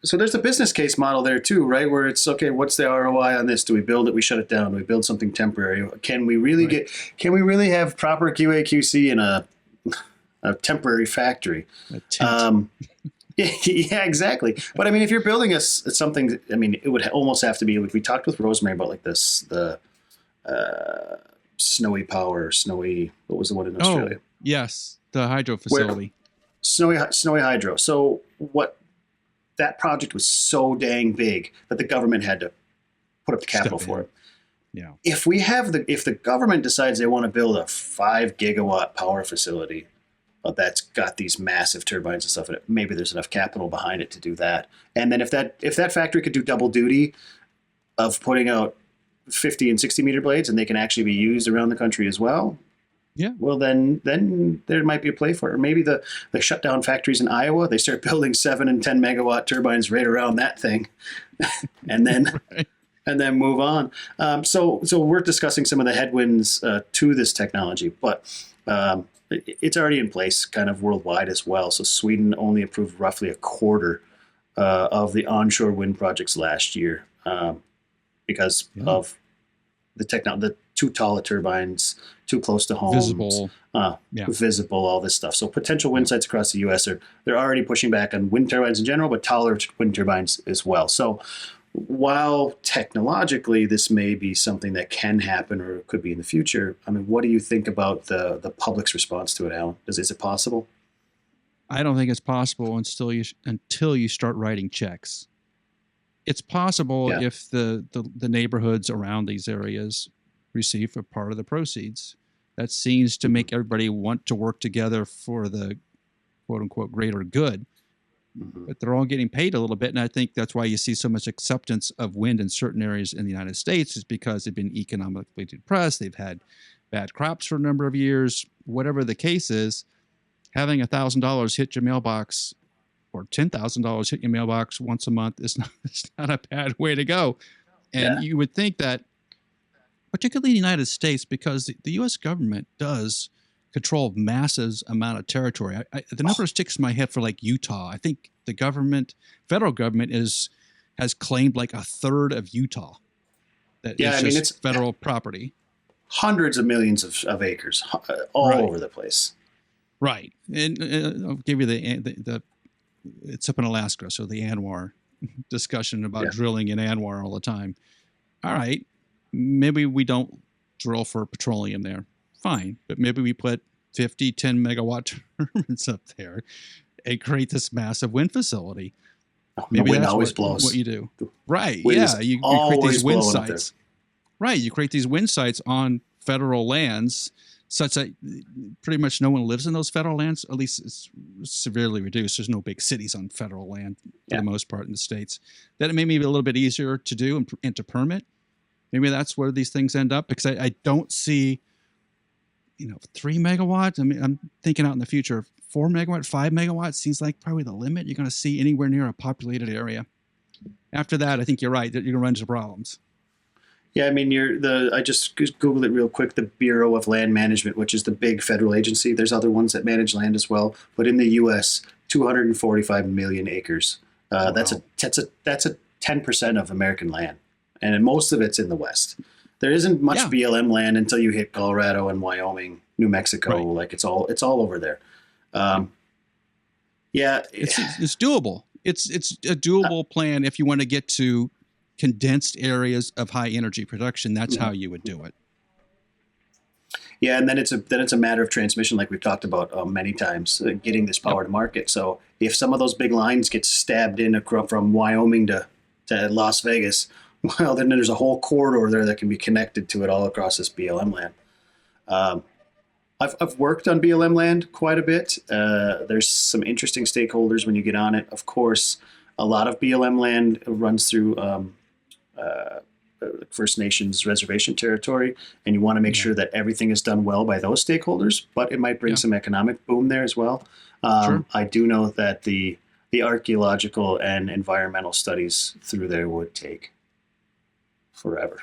So there's a business case model there too, right? Where it's, okay, what's the ROI on this? Do we build it? We shut it down. Do we build something temporary? Can we really can we really have proper QA QC in a temporary factory? Yeah, exactly. But I mean, if you're building something, I mean, it would almost have to be, we talked with Rosemary about like this, the Snowy Power, what was the one in Australia? Oh, yes. The hydro facility. Snowy Hydro. So that project was so dang big that the government had to put up the capital for it. Yeah. If the government decides they want to build a 5 gigawatt power facility, that's got these massive turbines and stuff in it, maybe there's enough capital behind it to do that. And then if that factory could do double duty of putting out 50 and 60 meter blades, and they can actually be used around the country as well. Yeah. Well, then there might be a play for it. Or maybe the shut down factories in Iowa, they start building 7 and 10 megawatt turbines right around that thing, and then and then move on. So we're discussing some of the headwinds to this technology, but it's already in place kind of worldwide as well. So Sweden only approved roughly a quarter of the onshore wind projects last year because of the too tall of turbines, too close to homes, visible, all this stuff. So potential wind sites across the U.S. they're already pushing back on wind turbines in general, but taller wind turbines as well. So while technologically this may be something that can happen or could be in the future, I mean, what do you think about the public's response to it, Alan? Is it possible? I don't think it's possible until you start writing checks. It's possible if the neighborhoods around these areas receive a part of the proceeds. That seems to make everybody want to work together for the quote unquote greater good. But they're all getting paid a little bit. And I think that's why you see so much acceptance of wind in certain areas in the United States, is because they've been economically depressed. They've had bad crops for a number of years. Whatever the case is, having $1,000 hit your mailbox or $10,000 hit your mailbox once a month is not a bad way to go. And you would think that, particularly in the United States, because the U.S. government does control massive amount of territory. The number sticks in my head for like Utah. I think the federal government has claimed like a third of Utah. It's federal property. Hundreds of millions of acres all over the place. Right. And I'll give you the it's up in Alaska, so the ANWR discussion about drilling in ANWR all the time. All right, maybe we don't drill for petroleum there. Fine, but maybe we put 50, 10 megawatt turbines up there and create this massive wind facility. Maybe wind that's always blows. What you do. Right, you create these wind sites. Right, you create these wind sites on federal lands such that pretty much no one lives in those federal lands. At least it's severely reduced. There's no big cities on federal land for the most part in the states. That it may be a little bit easier to do and to permit. Maybe that's where these things end up, because I don't see, 3 megawatts. I mean, I'm thinking out in the future, 4 megawatts, 5 megawatts seems like probably the limit you're going to see anywhere near a populated area. After that, I think you're right that you're going to run into problems. Yeah, I mean, I just Googled it real quick. The Bureau of Land Management, which is the big federal agency. There's other ones that manage land as well, but in the U.S., 245 million acres. Wow. That's a 10% of American land, and most of it's in the West. There isn't much BLM land until you hit Colorado and Wyoming, New Mexico. Right. Like it's all over there. It's doable. It's a doable plan if you want to get to condensed areas of high energy production. That's how you would do it. Yeah, and then it's a matter of transmission, like we've talked about many times, getting this power to market. So if some of those big lines get stabbed in from Wyoming to Las Vegas, well, then there's a whole corridor there that can be connected to it all across this BLM land. I've worked on BLM land quite a bit. There's some interesting stakeholders when you get on it. Of course, a lot of BLM land runs through First Nations reservation territory, and you want to make sure that everything is done well by those stakeholders, but it might bring some economic boom there as well. Sure. I do know that the archaeological and environmental studies through there would take forever.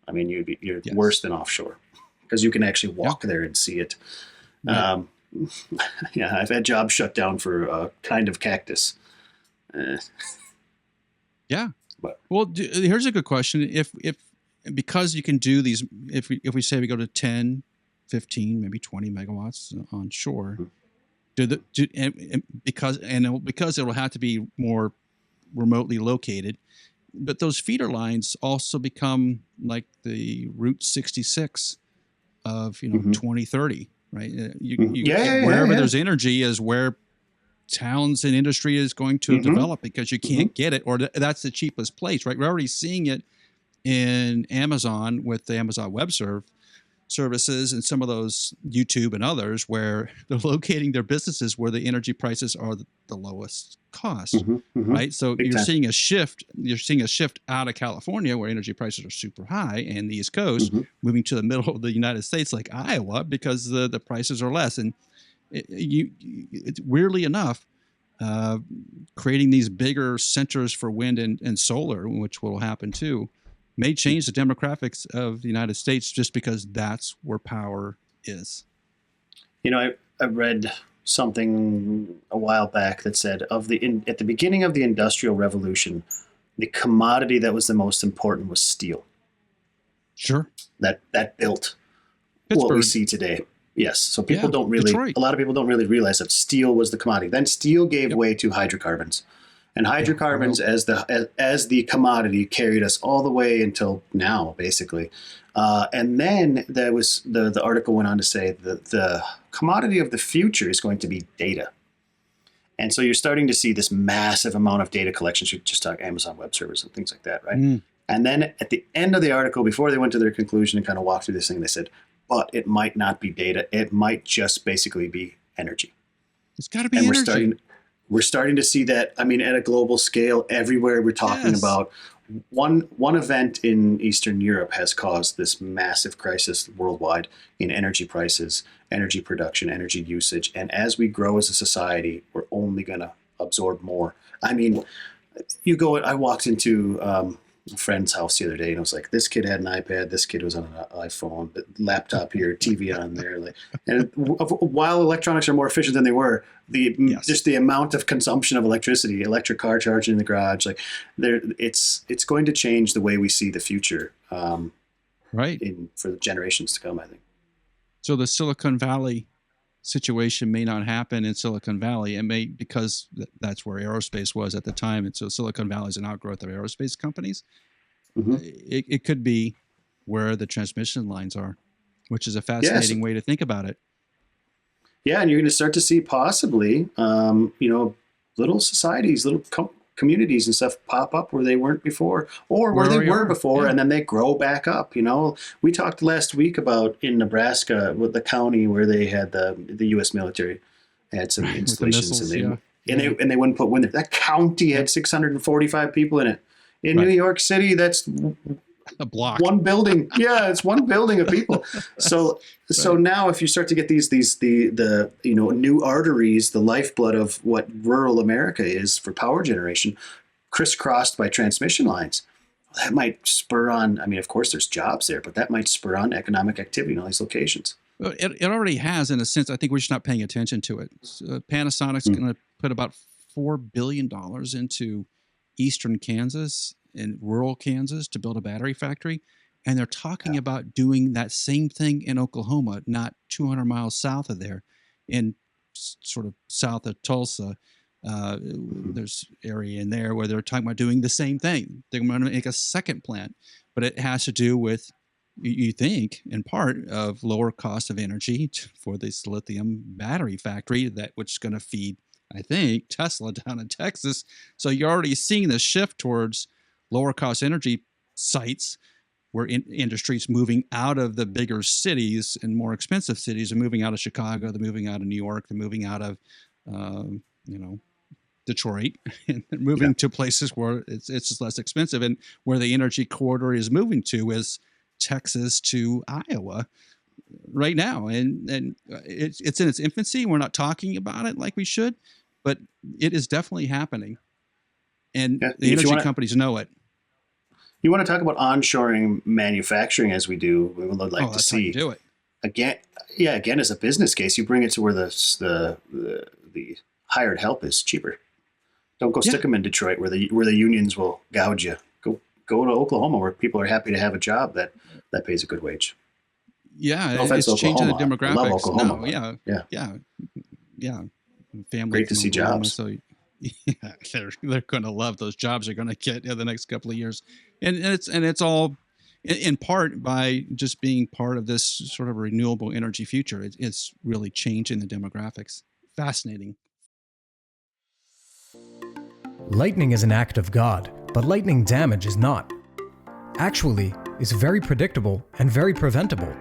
I mean, you're worse than offshore because you can actually walk there and see it. Right. Yeah, I've had jobs shut down for a kind of cactus. Yeah. But, well, here's a good question. If because you can do these, if we say we go to 10, 15, maybe 20 megawatts onshore, because it will have to be more remotely located, but those feeder lines also become like the Route 66 of 2030, right? Wherever there's energy is where towns and industry is going to develop, because you can't get it, or that's the cheapest place, right? We're already seeing it in Amazon with the Amazon Web Services and some of those YouTube and others, where they're locating their businesses where the energy prices are the lowest cost, right? So you're seeing a shift out of California, where energy prices are super high, and the East Coast moving to the middle of the United States, like Iowa, because the prices are less. And it's weirdly enough, creating these bigger centers for wind and solar, which will happen too, may change the demographics of the United States, just because that's where power is. I read something a while back that said at the beginning of the Industrial Revolution, the commodity that was the most important was steel. Sure. That built Pittsburgh. What we see today. Yes. So a Detroit. lot of people don't really realize that steel was the commodity. Then steel gave way to hydrocarbons. And hydrocarbons as the commodity carried us all the way until now, basically. And then there was the article went on to say that the commodity of the future is going to be data. And so you're starting to see this massive amount of data collections. You just talk Amazon Web Services and things like that, right? And then at the end of the article, before they went to their conclusion and kind of walked through this thing, they said, but it might not be data. It might just basically be energy. It's got to be energy. We're starting to see that, I mean, at a global scale, everywhere we're talking about. One event in Eastern Europe has caused this massive crisis worldwide in energy prices, energy production, energy usage. And as we grow as a society, we're only going to absorb more. I mean, I walked into a friend's house the other day, and it was like, this kid had an iPad, this kid was on an iPhone, laptop here, TV on there. And while electronics are more efficient than they were, just the amount of consumption of electricity, electric car charging in the garage, it's going to change the way we see the future, right? For the generations to come, I think. So the Silicon Valley situation may not happen in Silicon Valley. It may, because that's where aerospace was at the time. And so Silicon Valley is an outgrowth of aerospace companies. It could be where the transmission lines are, which is a fascinating way to think about it. Yeah. And you're going to start to see possibly, little societies, little communities and stuff pop up where they weren't before, or where they were before, and then they grow back up. We talked last week about in Nebraska with the county where they had the U.S. military had some installations, missiles, and they wouldn't put wind there. That county had 645 people in it. In New York City, that's a block, one building. Yeah, it's one building of people. So now if you start to get the new arteries, the lifeblood of what rural America is for power generation, crisscrossed by transmission lines, that might spur on, I mean, of course there's jobs there, but that might spur on economic activity in all these locations. Well, it already has, in a sense. I think we're just not paying attention to it. Panasonic's going to put about $4 billion into eastern Kansas and rural Kansas to build a battery factory. And they're talking about doing that same thing in Oklahoma, not 200 miles south of there, in sort of south of Tulsa. There's area in there where they're talking about doing the same thing. They're going to make a second plant, but it has to do with, you think, in part, of lower cost of energy for this lithium battery factory, which is going to feed, I think, Tesla down in Texas. So you're already seeing the shift towards lower cost energy sites, where industries moving out of the bigger cities and more expensive cities, are moving out of Chicago, they're moving out of New York, they're moving out of, Detroit and moving to places where it's just less expensive, and where the energy corridor is moving to is Texas to Iowa right now. And it's in its infancy. We're not talking about it like we should, but it is definitely happening. And the energy companies know it. You want to talk about onshoring manufacturing as we do, we would like to see. Do it. Again, as a business case, you bring it to where the hired help is cheaper. Don't go stick them in Detroit where the unions will gouge you. Go to Oklahoma where people are happy to have a job that pays a good wage. Yeah, no it's changing the demographics. I love Oklahoma. No, yeah. Family great to see Oklahoma, jobs. so yeah, they're going to love those jobs they're going to get in the next couple of years, and it's all in part by just being part of this sort of renewable energy future. It's really changing the demographics. Fascinating. Lightning is an act of God, but lightning damage is not. Actually, it's very predictable and very preventable.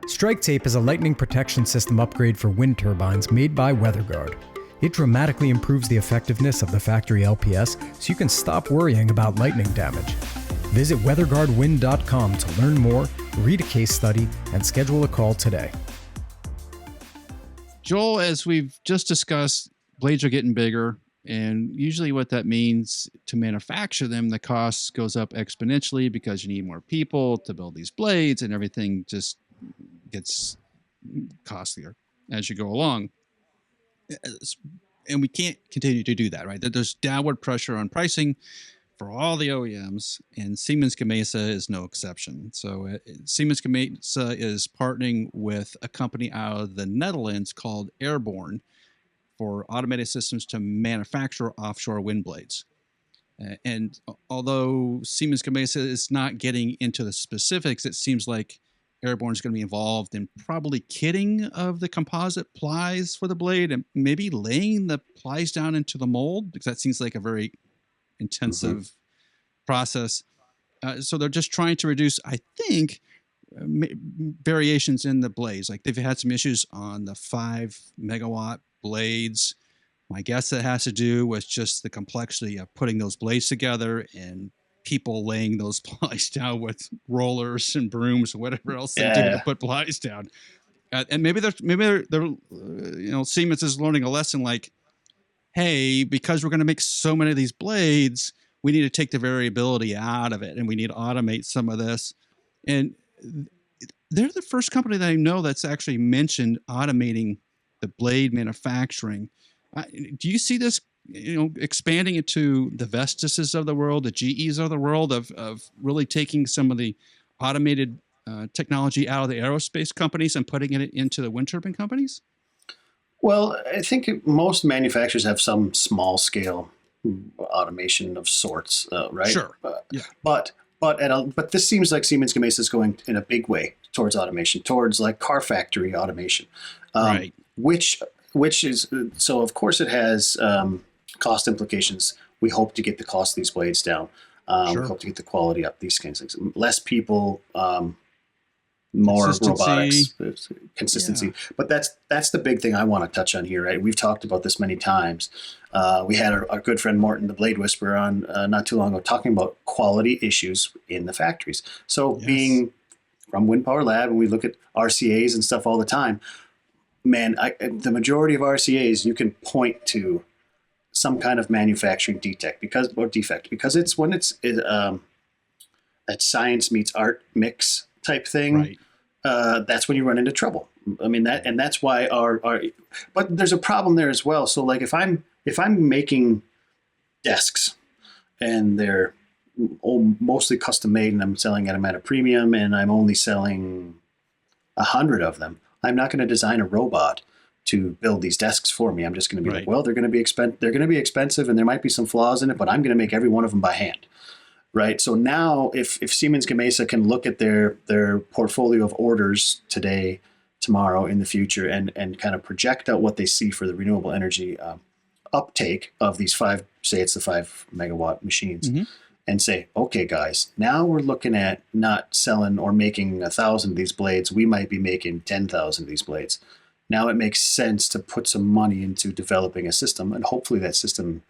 Strike Tape is a lightning protection system upgrade for wind turbines made by WeatherGuard. It dramatically improves the effectiveness of the factory LPS so you can stop worrying about lightning damage. Visit weatherguardwind.com to learn more, read a case study, and schedule a call today. Joel, as we've just discussed, blades are getting bigger, and usually what that means to manufacture them, the cost goes up exponentially because you need more people to build these blades, and everything just gets costlier as you go along. And we can't continue to do that, right? There's downward pressure on pricing for all the OEMs, and Siemens Gamesa is no exception. So Siemens Gamesa is partnering with a company out of the Netherlands called Airborne for automated systems to manufacture offshore wind blades. And although Siemens Gamesa is not getting into the specifics, it seems like Airborne is going to be involved in probably kitting of the composite plies for the blade and maybe laying the plies down into the mold, because that seems like a very intensive process. So they're just trying to reduce, I think, variations in the blades. Like they've had some issues on the 5 megawatt blades. My guess that has to do with just the complexity of putting those blades together and people laying those plies down with rollers and brooms or whatever else they do to put plies down. And maybe they're Siemens is learning a lesson like, hey, because we're going to make so many of these blades, we need to take the variability out of it, and we need to automate some of this. And they're the first company that I know that's actually mentioned automating the blade manufacturing. Do you see this, expanding into the Vestises of the world, the GEs of the world, of really taking some of the automated technology out of the aerospace companies and putting it into the wind turbine companies? Well, I think most manufacturers have some small scale automation of sorts, right? Sure. But this seems like Siemens Gamesa is going in a big way towards automation, towards like car factory automation, right? Which is so. Of course, it has cost implications. We hope to get the cost of these blades down. We hope to get the quality up. These kinds of things. Less people, more robotics, consistency. Yeah. But that's the big thing I want to touch on here, right? We've talked about this many times. We had our good friend Morton, the Blade Whisperer, on not too long ago talking about quality issues in the factories. So being from Wind Power Lab, and we look at RCAs and stuff all the time, man, the majority of RCAs, you can point to some kind of manufacturing defect because it's when it's that science meets art mix type thing. Right. That's when you run into trouble. I mean that's why but there's a problem there as well. So like if I'm making desks and they're mostly custom made and I'm selling them at a premium and I'm only selling 100 of them, I'm not going to design a robot to build these desks for me. I'm just going to be like, well, they're going to be expensive and there might be some flaws in it, but I'm going to make every one of them by hand. Right. So now if Siemens Gamesa can look at their portfolio of orders today, tomorrow, in the future, and kind of project out what they see for the renewable energy uptake of these the 5 megawatt machines, and say, okay, guys, now we're looking at not selling or making 1,000 of these blades. We might be making 10,000 of these blades. Now it makes sense to put some money into developing a system, and hopefully that system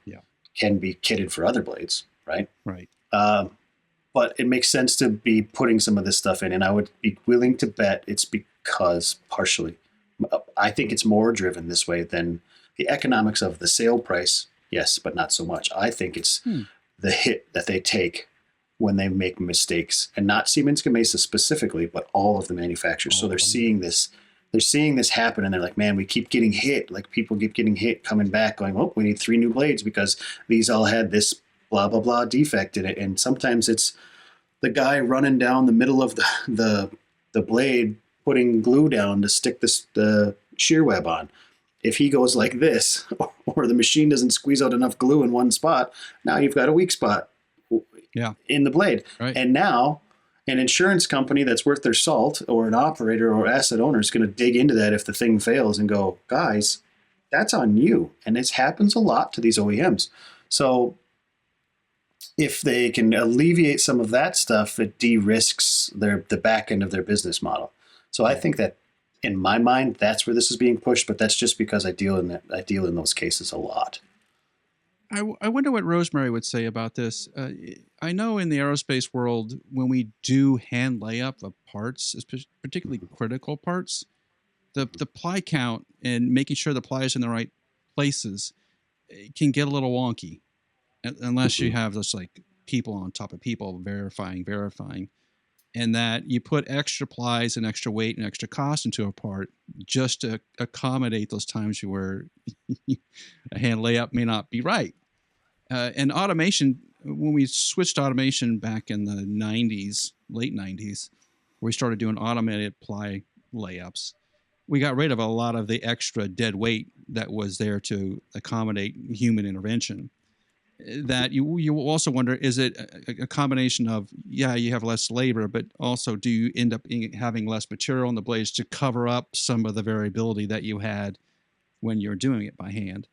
can be kitted for other blades, right? Right. But it makes sense to be putting some of this stuff in, and I would be willing to bet it's because partially, I think it's more driven this way than the economics of the sale price. Yes, but not so much. I think it's the hit that they take when they make mistakes, and not Siemens Gamesa specifically, but all of the manufacturers. So they're seeing this. They're seeing this happen, and they're like, man, we keep getting hit. Like, people keep getting hit, coming back, going, oh, we need 3 new blades because these all had this blah, blah, blah defect in it. And sometimes it's the guy running down the middle of the blade, putting glue down to stick the shear web on. If he goes like this, or the machine doesn't squeeze out enough glue in one spot, now you've got a weak spot in the blade. Right. And now an insurance company that's worth their salt, or an operator or asset owner, is going to dig into that if the thing fails and go, guys, that's on you. And this happens a lot to these OEMs. So if they can alleviate some of that stuff, it de-risks the back end of their business model. So I think that, in my mind, that's where this is being pushed, but that's just because I deal in those cases a lot. I wonder what Rosemary would say about this. I know in the aerospace world, when we do hand layup of parts, particularly critical parts, the ply count and making sure the ply is in the right places can get a little wonky, unless you have this like people on top of people verifying, and that you put extra plies and extra weight and extra cost into a part just to accommodate those times where a hand layup may not be right. And automation, when we switched to automation back in the 90s, late 90s, we started doing automated ply layups. We got rid of a lot of the extra dead weight that was there to accommodate human intervention. That you also wonder, is it a combination of, you have less labor, but also do you end up having less material on the blades to cover up some of the variability that you had when you're doing it by hand?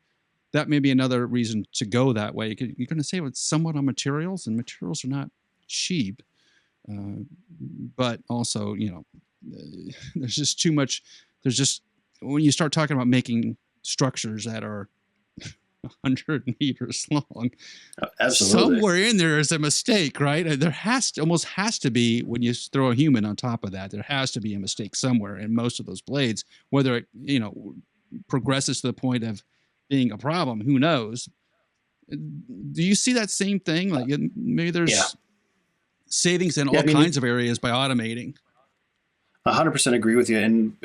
That may be another reason to go that way. You're going to save it somewhat on materials, and materials are not cheap. But also, there's just too much. There's just, when you start talking about making structures that are 100 meters long, absolutely, somewhere in there is a mistake, right? There almost has to be, when you throw a human on top of that, there has to be a mistake somewhere in most of those blades. Whether it, progresses to the point of being a problem, who knows? Do you see that same thing? Like, maybe there's savings in all kinds of areas by automating. 100% agree with you. And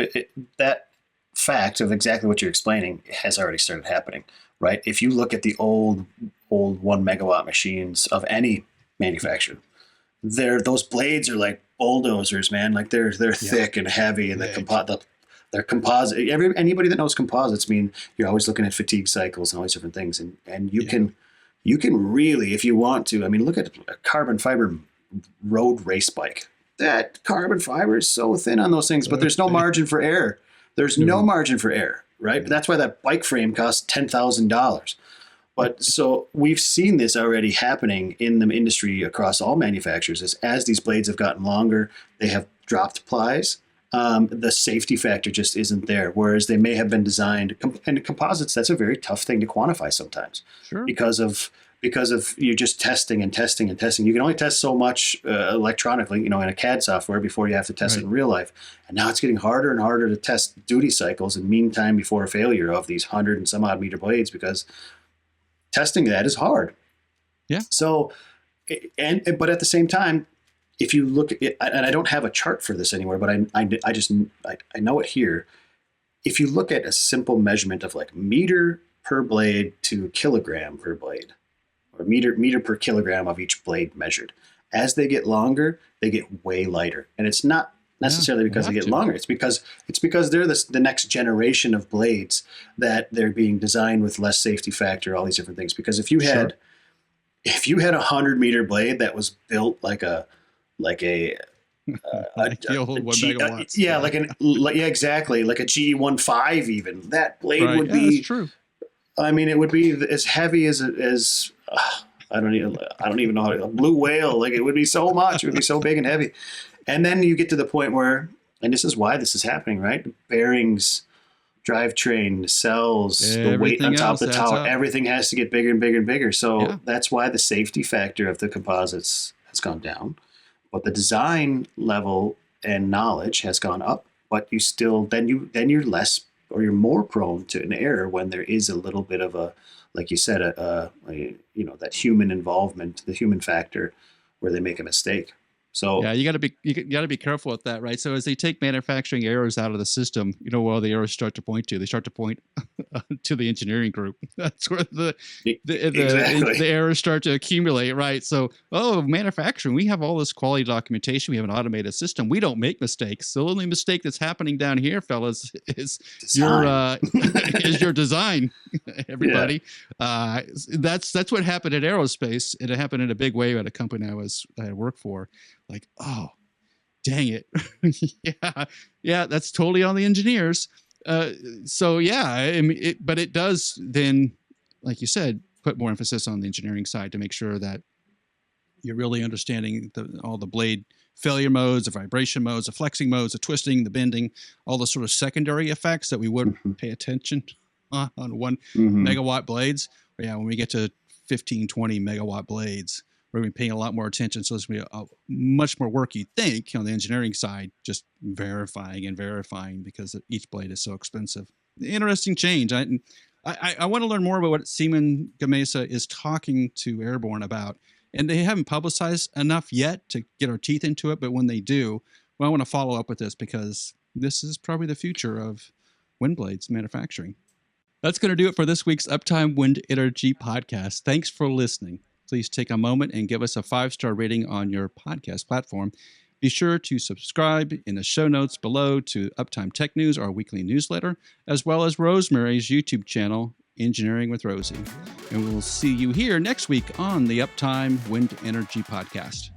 that fact of exactly what you're explaining has already started happening, right? If you look at the old 1 megawatt machines of any manufacturer, those blades are like bulldozers, man. Like they're thick and heavy, and they're composite. Anybody that knows composites, you're always looking at fatigue cycles and all these different things, and you can really, if you want to, look at a carbon fiber road race bike. That carbon fiber is so thin on those things, but there's no margin for error. There's no margin for error, right? But that's why that bike frame costs $10,000. But so we've seen this already happening in the industry across all manufacturers. As these blades have gotten longer, they have dropped plies. The safety factor just isn't there. Whereas they may have been designed, and composites, that's a very tough thing to quantify sometimes. Sure. Because of you're just testing and testing and testing. You can only test so much electronically, in a CAD software before you have to test it in real life. And now it's getting harder and harder to test duty cycles and mean time before a failure of these 100 and some odd meter blades, because testing that is hard. Yeah. So, but at the same time, if you look at it, and I don't have a chart for this anywhere, but I know it here. If you look at a simple measurement of like meter per blade to kilogram per blade, or meter per kilogram of each blade measured, as they get longer, they get way lighter. And it's not necessarily because they get longer. It's because they're the next generation of blades that they're being designed with less safety factor, all these different things. Because if you had a 100-meter blade that was built like a exactly, like a GE15 even, that blade would be. That's true. It would be as heavy as I don't even know how to, a blue whale. Like, it would be so much. It would be so big and heavy. And then you get to the point where, and this is why this is happening, right? Bearings drivetrain, nacelles, the weight Everything on top else of the adds tower, up. everything has to get bigger and bigger and bigger. So Yeah. that's why the safety factor of the composites has gone down, but the design level and knowledge has gone up. But you still, then you're less, or you're more prone to an error when there is a little bit of a, like you said, that human involvement, the human factor, where they make a mistake. So yeah, you got to be careful with that, right? So as they take manufacturing errors out of the system, well, the errors start to point to to the engineering group. That's where the errors start to accumulate, right? So, manufacturing, we have all this quality documentation. We have an automated system. We don't make mistakes. The only mistake that's happening down here, fellas, is your design. Everybody, that's what happened at aerospace. It happened in a big way at a company I worked for. Like, oh, dang it. yeah, that's totally on the engineers. So yeah, I mean, but it does then, like you said, put more emphasis on the engineering side to make sure that you're really understanding all the blade failure modes, the vibration modes, the flexing modes, the twisting, the bending, all the sort of secondary effects that we wouldn't pay attention on 1 megawatt blades. But yeah, when we get to 15, 20 megawatt blades, we're going to be paying a lot more attention. So it's going to be much more work, you'd think, on the engineering side, just verifying because each blade is so expensive. Interesting change. I want to learn more about what Siemens Gamesa is talking to Airborne about. And they haven't publicized enough yet to get our teeth into it. But when they do, I want to follow up with this because this is probably the future of wind blades manufacturing. That's going to do it for this week's Uptime Wind Energy podcast. Thanks for listening. Please take a moment and give us a 5-star rating on your podcast platform. Be sure to subscribe in the show notes below to Uptime Tech News, our weekly newsletter, as well as Rosemary's YouTube channel, Engineering with Rosie. And we'll see you here next week on the Uptime Wind Energy podcast.